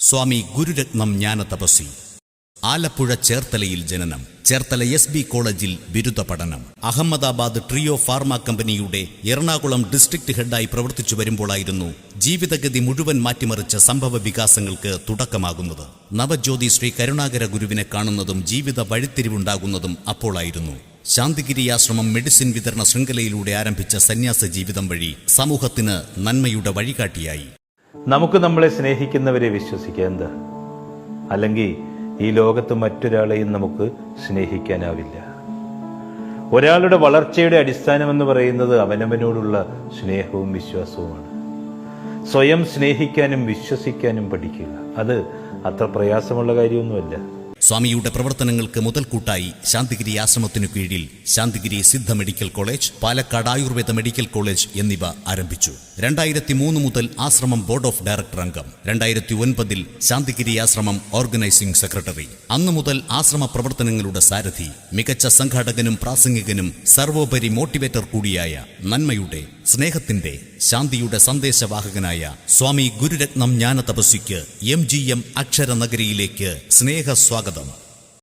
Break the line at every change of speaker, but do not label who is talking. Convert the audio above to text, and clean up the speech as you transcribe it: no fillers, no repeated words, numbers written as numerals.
സ്വാമി ഗുരുരത്നം ജ്ഞാനതപസ്വി. ആലപ്പുഴ ചേർത്തലയിൽ ജനനം. ചേർത്തല SB കോളേജിൽ ബിരുദ പഠനം. അഹമ്മദാബാദ് ട്രിയോ ഫാർമ കമ്പനിയുടെ എറണാകുളം ഡിസ്ട്രിക്ട് ഹെഡായി പ്രവർത്തിച്ചു വരുമ്പോഴായിരുന്നു ജീവിതഗതി മുഴുവൻ മാറ്റിമറിച്ച സംഭവ വികാസങ്ങൾക്ക് തുടക്കമാകുന്നത്. നവജ്യോതി ശ്രീ കരുണാകര ഗുരുവിനെ കാണുന്നതും ജീവിത വഴിത്തിരിവുണ്ടാകുന്നതും അപ്പോഴായിരുന്നു. ശാന്തിഗിരി ആശ്രമം മെഡിസിൻ വിതരണ ശൃംഖലയിലൂടെ ആരംഭിച്ച സന്യാസ ജീവിതം വഴി സമൂഹത്തിന് നന്മയുടെ വഴികാട്ടിയായി.
നമുക്ക് നമ്മളെ സ്നേഹിക്കുന്നവരെ വിശ്വസിക്കുക എന്താ? അല്ലെങ്കിൽ ഈ ലോകത്ത് മറ്റൊരാളെയും നമുക്ക് സ്നേഹിക്കാനാവില്ല. ഒരാളുടെ വളർച്ചയുടെ അടിസ്ഥാനമെന്ന് പറയുന്നത് അവനവനോടുള്ള സ്നേഹവും വിശ്വാസവുമാണ്. സ്വയം സ്നേഹിക്കാനും വിശ്വസിക്കാനും പഠിക്കുക. അത് അത്ര പ്രയാസമുള്ള കാര്യമൊന്നുമല്ല.
സ്വാമിയുടെ പ്രവർത്തനങ്ങൾക്ക് മുതൽക്കൂട്ടായി ശാന്തിഗിരി ആശ്രമത്തിനു കീഴിൽ Shantigiri Siddha medical college, Palakkad Ayurveda medical college എന്നിവ ആരംഭിച്ചു. 2003 മുതൽ ആശ്രമം ബോർഡ് ഓഫ് ഡയറക്ടർ അംഗം. 2009 ശാന്തിഗിരി ആശ്രമം ഓർഗനൈസിംഗ് സെക്രട്ടറി. അന്നു മുതൽ ആശ്രമ പ്രവർത്തനങ്ങളുടെ സാരഥി, മികച്ച സംഘാടകനും പ്രാസംഗികനും സർവോപരി മോട്ടിവേറ്റർ കൂടിയായ നന്മയുടെ, സ്നേഹത്തിന്റെ, ശാന്തിയുടെ സന്ദേശവാഹകനായ സ്വാമി ഗുരുരത്നം ജ്ഞാനതപസ്വിക്ക് MGM അക്ഷര നഗരിയിലേക്ക് സ്നേഹസ്വാഗതം.